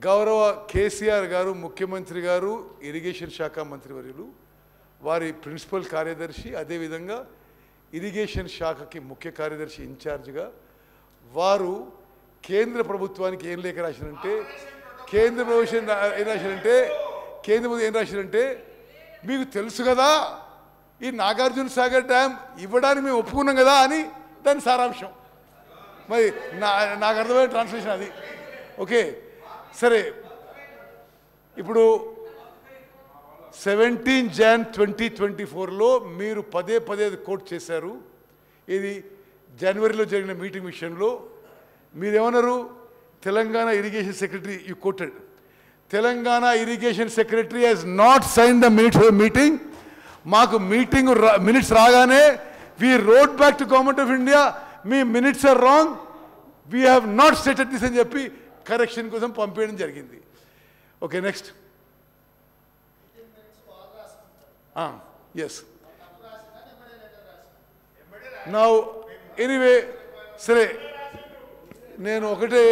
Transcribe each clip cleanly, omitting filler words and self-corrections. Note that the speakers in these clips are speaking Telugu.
గౌరవ కేసీఆర్ గారు ముఖ్యమంత్రి గారు ఇరిగేషన్ శాఖ మంత్రివర్యులు వారి ప్రిన్సిపల్ కార్యదర్శి అదేవిధంగా ఇరిగేషన్ శాఖకి ముఖ్య కార్యదర్శి ఇన్ఛార్జిగా వారు కేంద్ర ప్రభుత్వానికి ఏం లేఖ రాశారంటే కేంద్ర ప్రభుత్వం ఏం రాశారంటే మీకు తెలుసు కదా ఈ నాగార్జున సాగర్ డ్యామ్ ఇవ్వడానికి మేము ఒప్పుకున్నాం కదా అని దాని సారాంశం. మరి నాకు అర్థమైన ట్రాన్స్లేషన్ అది. ఓకే సరే, ఇప్పుడు 17 Jan 2024లో మీరు పదే కోట్ చేశారు. ఇది జనవరిలో జరిగిన మీటింగ్ విషయంలో మీరేమన్నారు? Telangana irrigation secretary you quoted Telangana irrigation secretary has not sign the minutes of meeting. మాకు మీటింగ్ మినిట్స్ రాగానే we wrote back to government of India, మీ minutes are wrong, we have not stated this అని చెప్పి కరెక్షన్ కోసం పంపించడం జరిగింది. Okay next. Yes now anyway సరే, నేను ఒకటే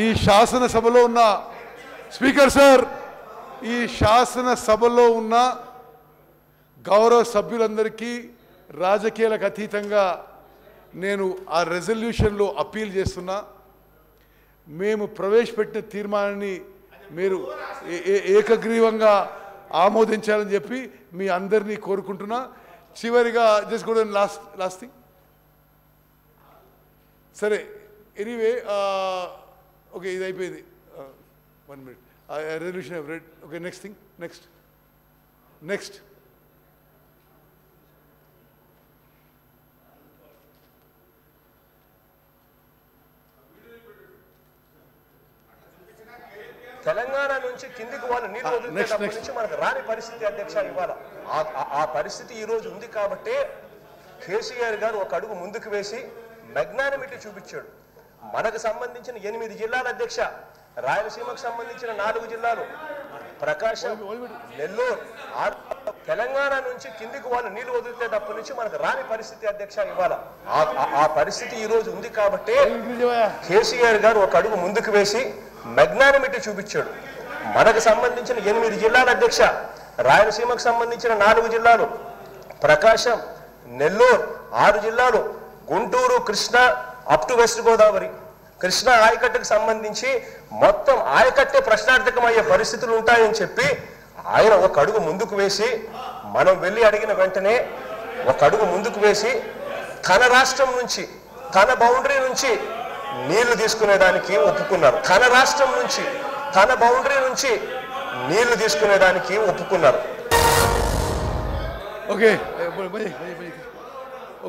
ఈ శాసనసభలో ఉన్న స్పీకర్ సార్, ఈ శాసనసభలో ఉన్న గౌరవ సభ్యులందరికీ రాజకీయాలకు అతీతంగా నేను ఆ రెజల్యూషన్లో అప్పీల్ చేస్తున్నా. మేము ప్రవేశపెట్టిన తీర్మానాన్ని మీరు ఏకగ్రీవంగా ఆమోదించాలని చెప్పి మీ అందరినీ కోరుకుంటున్నా. చివరిగా జస్ట్ కూడా లాస్ట్ థింగ్ సరే ఎనీవే ఓకే ఇది అయిపోయింది. 1 minute resolution I've read. Okay, next thing, next. Telangana నుంచి కిందికి వాళ్ళు నీళ్ళు వదిలినప్పటి నుంచి మనకు రాని పరిస్థితి అధ్యక్ష ఇవాళ ఆ పరిస్థితి ఈ రోజు ఉంది కాబట్టి కేసీఆర్ గారు ఒక అడుగు ముందుకు వేసి మెగ్నానిమిటీ చూపించాడు. మనకు సంబంధించిన 8 జిల్లాల అధ్యక్ష, రాయలసీమకు సంబంధించిన 4 జిల్లాలు, ప్రకాశం, నెల్లూరు, తెలంగాణ నుంచి కిందికి వాళ్ళు నీళ్లు వదిలితేటప్పటి నుంచి మనకు రాని పరిస్థితి అధ్యక్ష ఇవాళ ఆ పరిస్థితి ఈ రోజు ఉంది కాబట్టి కేసీఆర్ గారు ఒక అడుగు ముందుకు వేసి మెగ్నానిమిటీ చూపించాడు. మనకు సంబంధించిన 8 జిల్లాల అధ్యక్ష, రాయలసీమకు సంబంధించిన 4 జిల్లాలు, ప్రకాశం, నెల్లూరు 6 జిల్లాలు, Guntur, Krishna up to west Godavari, Krishna ఆయకట్టుకు సంబంధించి మొత్తం ఆయకట్టే ప్రశ్నార్థకమయ్యే పరిస్థితులు ఉంటాయని చెప్పి ఆయన ఒక అడుగు ముందుకు వేసి, మనం వెళ్ళి అడిగిన వెంటనే ఒక అడుగు ముందుకు వేసి తన రాష్ట్రం నుంచి తన బౌండరీ నుంచి నీళ్లు తీసుకునేదానికి ఒప్పుకున్నారు. తన రాష్ట్రం నుంచి తన బౌండరీ నుంచి నీళ్లు తీసుకునేదానికి ఒప్పుకున్నారు. ఓకే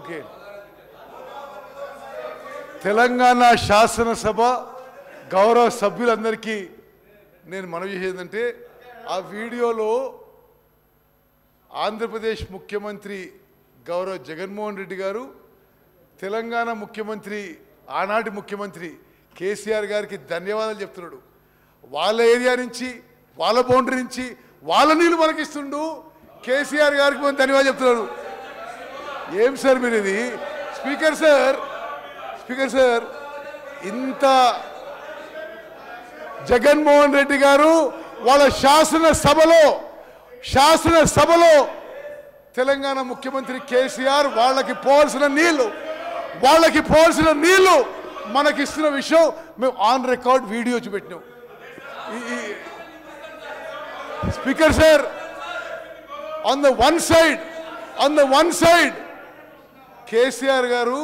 ఓకే తెలంగాణ శాసనసభ గౌరవ సభ్యులందరికీ నేను మనవి చేసేదంటే, ఆ వీడియోలో ఆంధ్రప్రదేశ్ ముఖ్యమంత్రి గౌరవ జగన్మోహన్ రెడ్డి గారు తెలంగాణ ముఖ్యమంత్రి ఆనాటి ముఖ్యమంత్రి కేసీఆర్ గారికి ధన్యవాదాలు చెప్తున్నాడు. వాళ్ళ ఏరియా నుంచి వాళ్ళ బౌండరీ నుంచి వాళ్ళ నీళ్ళు మనకిస్తుండు, కేసీఆర్ గారికి మనం ధన్యవాదాలు చెప్తున్నాడు. ఏం సార్ మీరు ఇది? స్పీకర్ సార్ ఇంత జగన్మోహన్ రెడ్డి గారు వాళ్ళ శాసనసభలో తెలంగాణ ముఖ్యమంత్రి కేసీఆర్ వాళ్ళకి పోవాల్సిన నీళ్లు మనకిస్తున్న విషయం మేము ఆన్ రికార్డ్ వీడియో చూపెట్టినాం. Speaker sir, on the one side KCR garu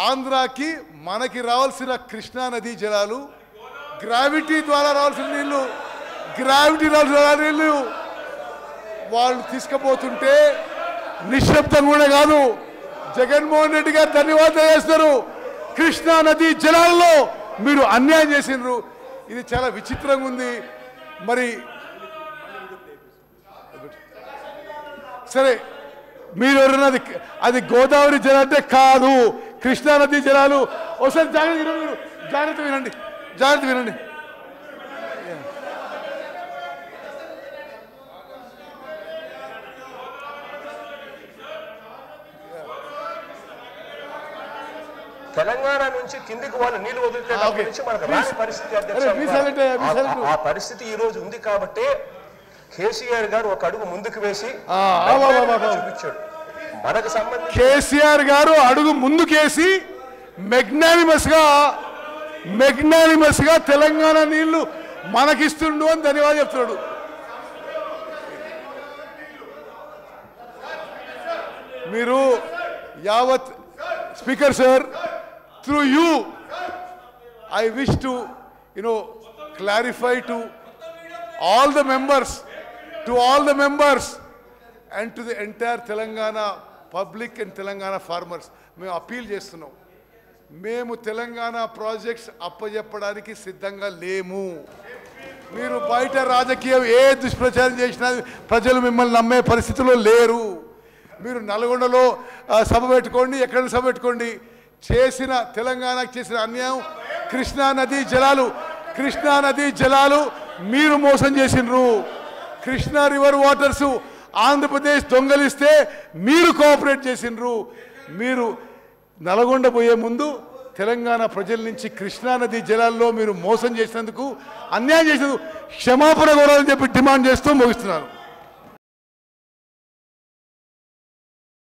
ఆంధ్రాకి మనకి రావాల్సిన కృష్ణా నదీ జలాలు, గ్రావిటీ ద్వారా రావాల్సిన నీళ్లు వాళ్ళు తీసుకుపోతుంటే నిశ్శబ్దం కూడా కాదు, జగన్మోహన్ రెడ్డి గారు ధన్యవాదాలు చేస్తారు. కృష్ణా నదీ జలాల్లో మీరు అన్యాయం చేసినారు. ఇది చాలా విచిత్రంగా ఉంది. మరి సరే, మీరు ఎవరన్నా అది గోదావరి జలాలు అంటే కాదు, కృష్ణా నదీ జలాలు. ఒకసారి జాగ్రత్త వినండి. తెలంగాణ నుంచి కిందికి వాళ్ళు నీళ్లు వదిలితే నుంచి మనకు రాని పరిస్థితి ఆ పరిస్థితి ఈ రోజు ఉంది కాబట్టి కేసీఆర్ గారు ఒక అడుగు ముందుకు వేసి చూపించాడు. మనకు సంబంధించి కేసీఆర్ గారు అడుగు ముందుకేసి మెగ్నానిమస్ గా తెలంగాణ నీళ్లు మనకిస్తుండు అని ధన్యవాదాలు చెప్తున్నాడు. మీరు యావత్ speaker sir, through you I wish to clarify to all the members and to the entire Telangana public and Telangana farmers మేము అపీల్ చేస్తున్నాం. మేము తెలంగాణ ప్రాజెక్ట్స్ అప్పచెప్పడానికి సిద్ధంగా లేము. మీరు బయట రాజకీయం ఏ దుష్ప్రచారం చేసినా ప్రజలు మిమ్మల్ని నమ్మే పరిస్థితిలో లేరు. మీరు నల్గొండలో సభ పెట్టుకోండి, ఎక్కడ సభ పెట్టుకోండి, తెలంగాణకు చేసిన అన్యాయం కృష్ణా నదీ జలాలు మీరు మోసం చేసినరు. కృష్ణా రివర్ వాటర్స్ ఆంధ్రప్రదేశ్ దొంగలిస్తే మీరు కోఆపరేట్ చేసినరు. మీరు నల్గొండ పోయే ముందు తెలంగాణ ప్రజల నుంచి కృష్ణా నదీ జలాల్లో మీరు మోసం చేసినందుకు, అన్యాయం చేసినందుకు క్షమాపణ కోరాలని చెప్పి డిమాండ్ చేస్తూ ముగిస్తున్నారు.